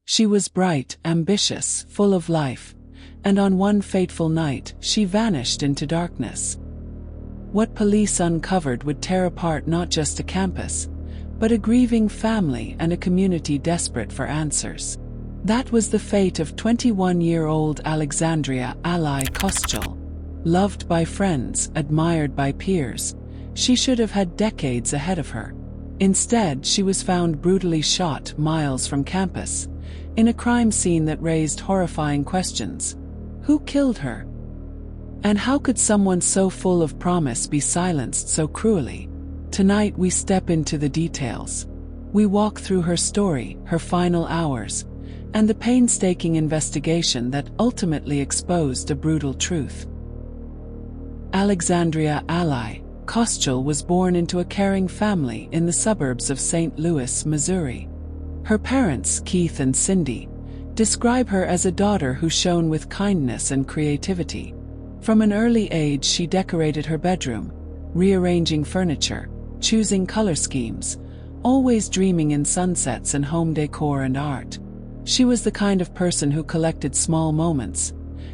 She was bright, ambitious, full of life, and on one fateful night, she vanished into darkness. What police uncovered would tear apart not just a campus, but a grieving family and a community desperate for answers. That was the fate of 21-year-old Alexandria Ally Kostyl. Loved by friends, admired by peers, she should have had decades ahead of her. Instead, she was found brutally shot miles from campus, in a crime scene that raised horrifying questions. Who killed her? And how could someone so full of promise be silenced so cruelly? Tonight we step into the details. We walk through her story, her final hours, and the painstaking investigation that ultimately exposed a brutal truth. Alexandria Ally Kostyl was born into a caring family in the suburbs of St. Louis, Missouri. Her parents, Keith and Cindy, describe her as a daughter who shone with kindness and creativity. From an early age, she decorated her bedroom, rearranging furniture, choosing color schemes, always dreaming in sunsets and home decor and art. She was the kind of person who collected small moments.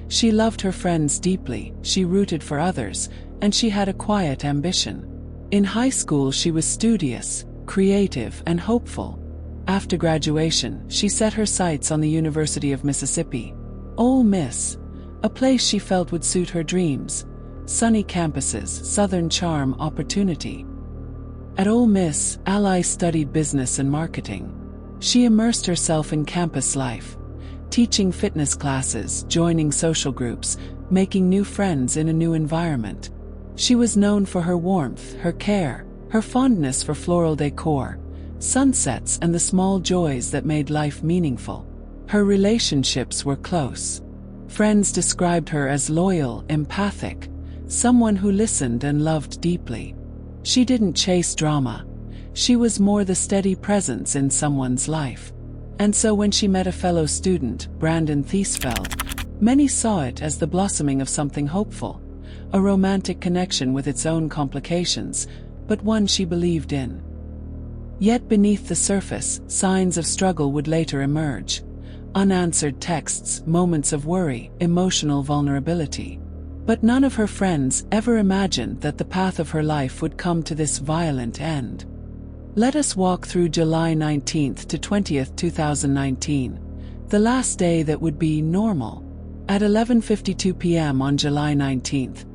She loved her friends deeply, she rooted for others, and she had a quiet ambition. In high school, she was studious, creative, and hopeful. After graduation, she set her sights on the University of Mississippi, Ole Miss, a place she felt would suit her dreams. Sunny campuses, southern charm, opportunity. At Ole Miss, Ally studied business and marketing. She immersed herself in campus life, teaching fitness classes, joining social groups, making new friends in a new environment. She was known for her warmth, her care, her fondness for floral decor, sunsets, and the small joys that made life meaningful. Her relationships were close. Friends described her as loyal, empathic, someone who listened and loved deeply. She didn't chase drama. She was more the steady presence in someone's life. And so when she met a fellow student, Brandon Thiesfeld, many saw it as the blossoming of something hopeful, a romantic connection with its own complications, but one she believed in. Yet beneath the surface, signs of struggle would later emerge. Unanswered texts, moments of worry, emotional vulnerability. But none of her friends ever imagined that the path of her life would come to this violent end. Let us walk through July 19th to 20th, 2019, the last day that would be normal. At 11:52 p.m. on July 19th,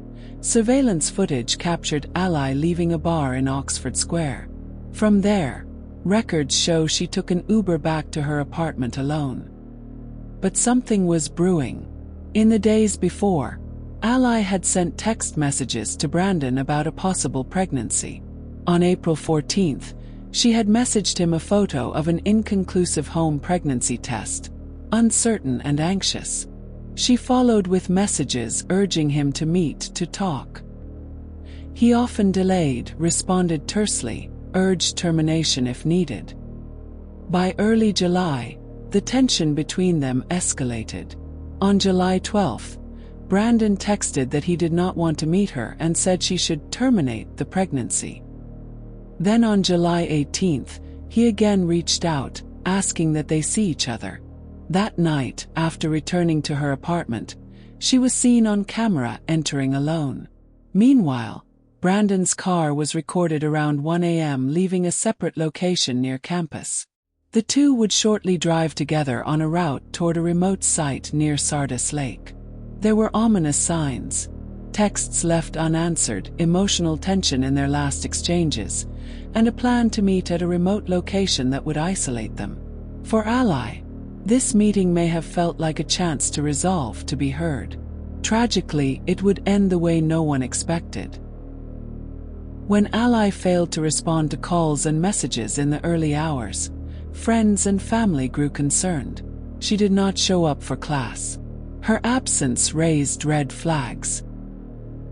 surveillance footage captured Ally leaving a bar in Oxford Square. From there, records show she took an Uber back to her apartment alone. But something was brewing. In the days before, Ally had sent text messages to Brandon about a possible pregnancy. On April 14th, she had messaged him a photo of an inconclusive home pregnancy test, uncertain and anxious. She followed with messages urging him to meet to talk. He often delayed, responded tersely, urged termination if needed. By early July, the tension between them escalated. On July 12th, Brandon texted that he did not want to meet her and said she should terminate the pregnancy. Then on July 18th, he again reached out, asking that they see each other. That night, after returning to her apartment, she was seen on camera entering alone. Meanwhile, Brandon's car was recorded around 1 a.m. leaving a separate location near campus. The two would shortly drive together on a route toward a remote site near Sardis Lake. There were ominous signs. Texts left unanswered, emotional tension in their last exchanges, and a plan to meet at a remote location that would isolate them. For Ally, this meeting may have felt like a chance to resolve, to be heard. Tragically, it would end the way no one expected. When Ally failed to respond to calls and messages in the early hours, friends and family grew concerned. She did not show up for class. Her absence raised red flags.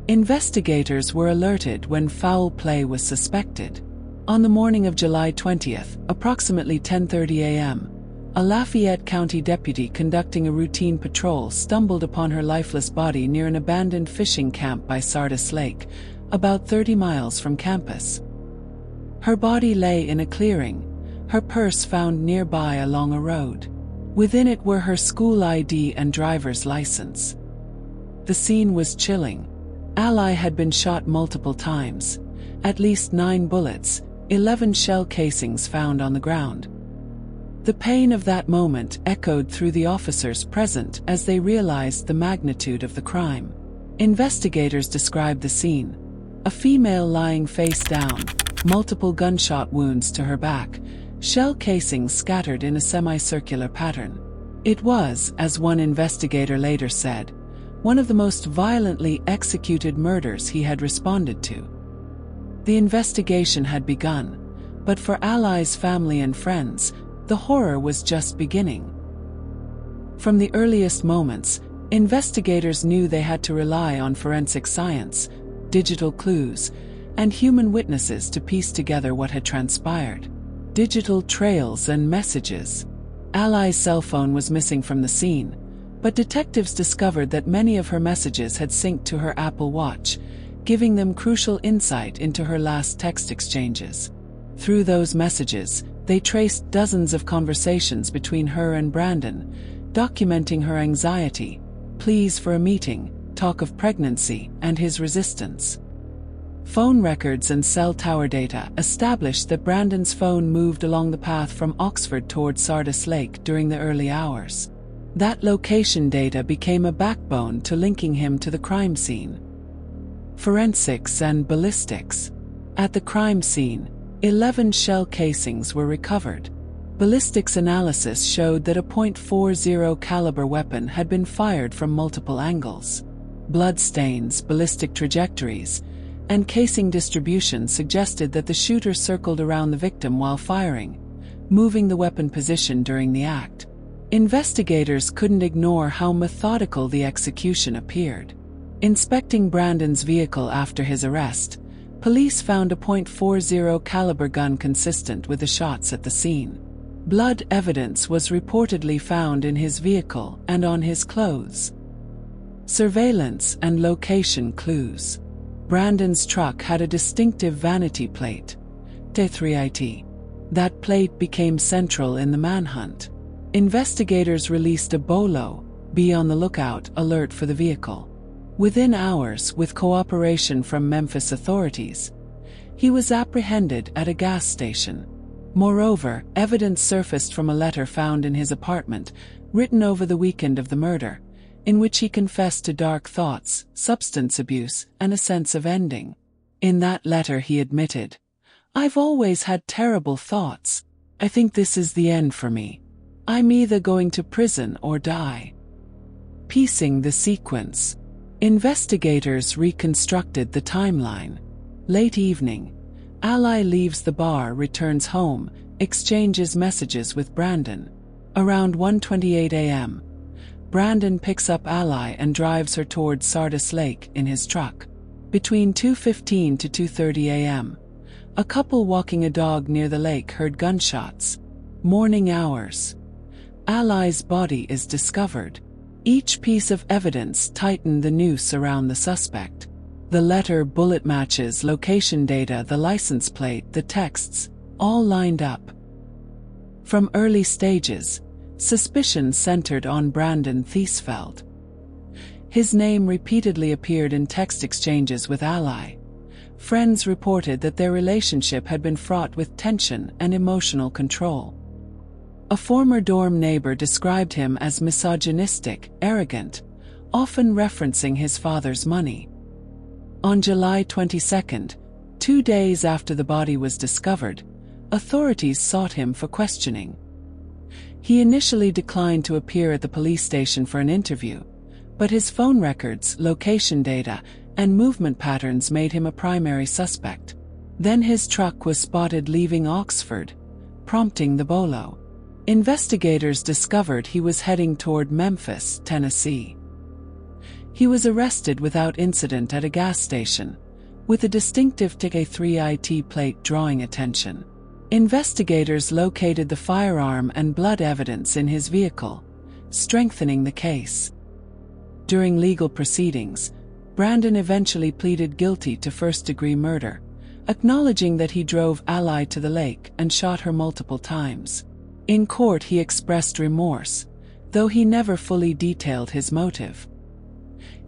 Investigators were alerted when foul play was suspected. On the morning of July 20th, approximately 10:30 a.m., a Lafayette County deputy conducting a routine patrol stumbled upon her lifeless body near an abandoned fishing camp by Sardis Lake, about 30 miles from campus. Her body lay in a clearing, her purse found nearby along a road. Within it were her school ID and driver's license. The scene was chilling. Ally had been shot multiple times, at least 9 bullets, 11 shell casings found on the ground. The pain of that moment echoed through the officers present as they realized the magnitude of the crime. Investigators described the scene: a female lying face down, multiple gunshot wounds to her back, shell casings scattered in a semicircular pattern. It was, as one investigator later said, one of the most violently executed murders he had responded to. The investigation had begun, but for Ally's family and friends, the horror was just beginning. From the earliest moments, investigators knew they had to rely on forensic science, digital clues, and human witnesses to piece together what had transpired. Digital trails and messages. Ally's cell phone was missing from the scene, but detectives discovered that many of her messages had synced to her Apple Watch, giving them crucial insight into her last text exchanges. Through those messages, they traced dozens of conversations between her and Brandon, documenting her anxiety, pleas for a meeting, talk of pregnancy, and his resistance. Phone records and cell tower data established that Brandon's phone moved along the path from Oxford toward Sardis Lake during the early hours. That location data became a backbone to linking him to the crime scene. Forensics and ballistics. At the crime scene, 11 shell casings were recovered. Ballistics analysis showed that a .40 caliber weapon had been fired from multiple angles. Bloodstains, ballistic trajectories, and casing distribution suggested that the shooter circled around the victim while firing, moving the weapon position during the act. Investigators couldn't ignore how methodical the execution appeared. Inspecting Brandon's vehicle after his arrest, police found a .40 caliber gun consistent with the shots at the scene. Blood evidence was reportedly found in his vehicle and on his clothes. Surveillance and location clues. Brandon's truck had a distinctive vanity plate, T3IT. That plate became central in the manhunt. Investigators released a BOLO, be on the lookout, alert for the vehicle. Within hours, with cooperation from Memphis authorities, he was apprehended at a gas station. Moreover, evidence surfaced from a letter found in his apartment, written over the weekend of the murder, in which he confessed to dark thoughts, substance abuse, and a sense of ending. In that letter he admitted, "I've always had terrible thoughts. I think this is the end for me. I'm either going to prison or die." Piecing the sequence. Investigators reconstructed the timeline. Late evening, Ally leaves the bar, returns home, exchanges messages with Brandon. Around 1:28 a.m., Brandon picks up Ally and drives her towards Sardis Lake in his truck. Between 2:15 to 2:30 a.m., a couple walking a dog near the lake heard gunshots. Morning hours. Ally's body is discovered. Each piece of evidence tightened the noose around the suspect. The letter, bullet matches, location data, the license plate, the texts, all lined up. From early stages, suspicion centered on Brandon Thiesfeld. His name repeatedly appeared in text exchanges with Ally. Friends reported that their relationship had been fraught with tension and emotional control. A former dorm neighbor described him as misogynistic, arrogant, often referencing his father's money. On July 22, 2 days after the body was discovered, authorities sought him for questioning. He initially declined to appear at the police station for an interview, but his phone records, location data, and movement patterns made him a primary suspect. Then his truck was spotted leaving Oxford, prompting the BOLO. Investigators discovered he was heading toward Memphis, Tennessee. He was arrested without incident at a gas station, with a distinctive TK3IT plate drawing attention. Investigators located the firearm and blood evidence in his vehicle, strengthening the case. During legal proceedings, Brandon eventually pleaded guilty to first-degree murder, acknowledging that he drove Ally to the lake and shot her multiple times. In court he expressed remorse, though he never fully detailed his motive.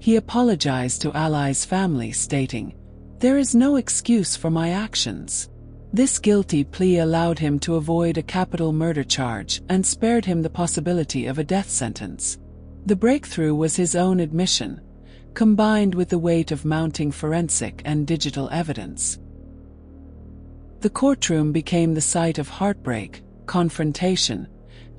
He apologized to Ali's family, stating, "There is no excuse for my actions." This guilty plea allowed him to avoid a capital murder charge and spared him the possibility of a death sentence. The breakthrough was his own admission, combined with the weight of mounting forensic and digital evidence. The courtroom became the site of heartbreak, confrontation,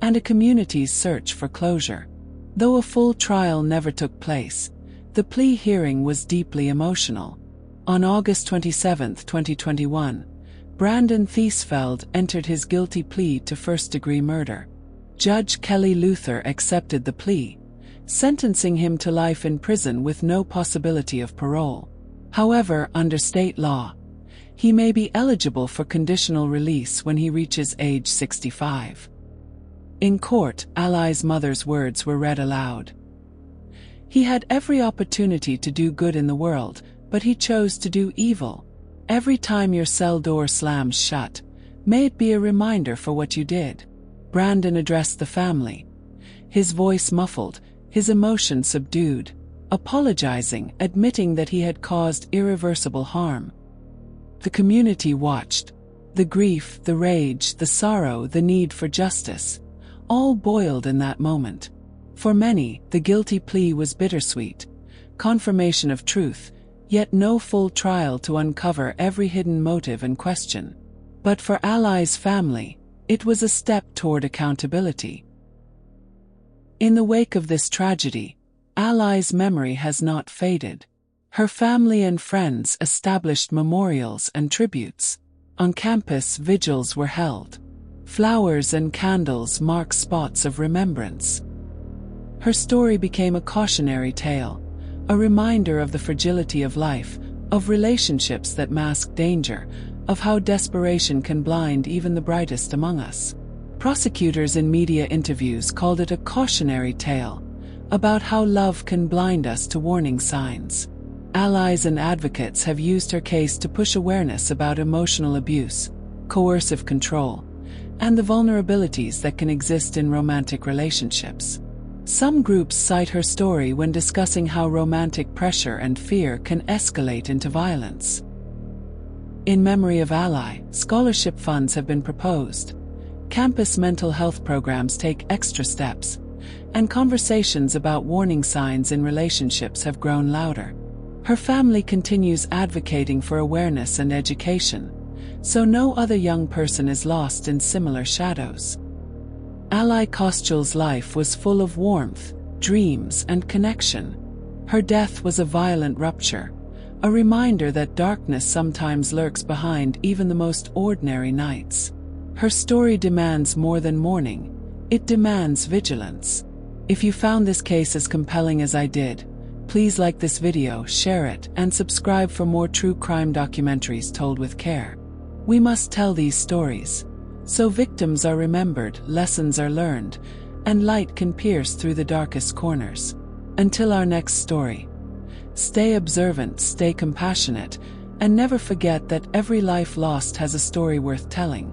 and a community's search for closure. Though a full trial never took place, the plea hearing was deeply emotional. On August 27, 2021, Brandon Thiesfeld entered his guilty plea to first-degree murder. Judge Kelly Luther accepted the plea, sentencing him to life in prison with no possibility of parole. However, under state law, he may be eligible for conditional release when he reaches age 65. In court, Ali's mother's words were read aloud. "He had every opportunity to do good in the world, but he chose to do evil. Every time your cell door slams shut, may it be a reminder for what you did." Brandon addressed the family, his voice muffled, his emotion subdued, apologizing, admitting that he had caused irreversible harm. The community watched. The grief, the rage, the sorrow, the need for justice, all boiled in that moment. For many, the guilty plea was bittersweet, confirmation of truth, yet no full trial to uncover every hidden motive and question. But for Ali's family, it was a step toward accountability. In the wake of this tragedy, Ali's memory has not faded. Her family and friends established memorials and tributes. On campus, vigils were held. Flowers and candles mark spots of remembrance. Her story became a cautionary tale, a reminder of the fragility of life, of relationships that mask danger, of how desperation can blind even the brightest among us. Prosecutors in media interviews called it a cautionary tale, about how love can blind us to warning signs. Allies and advocates have used her case to push awareness about emotional abuse, coercive control, and the vulnerabilities that can exist in romantic relationships. Some groups cite her story when discussing how romantic pressure and fear can escalate into violence. In memory of Ally, scholarship funds have been proposed. Campus mental health programs take extra steps, and conversations about warning signs in relationships have grown louder. Her family continues advocating for awareness and education, so no other young person is lost in similar shadows. Ally Kostyul's life was full of warmth, dreams, and connection. Her death was a violent rupture, a reminder that darkness sometimes lurks behind even the most ordinary nights. Her story demands more than mourning, it demands vigilance. If you found this case as compelling as I did, please like this video, share it, and subscribe for more true crime documentaries told with care. We must tell these stories, so victims are remembered, lessons are learned, and light can pierce through the darkest corners. Until our next story, stay observant, stay compassionate, and never forget that every life lost has a story worth telling.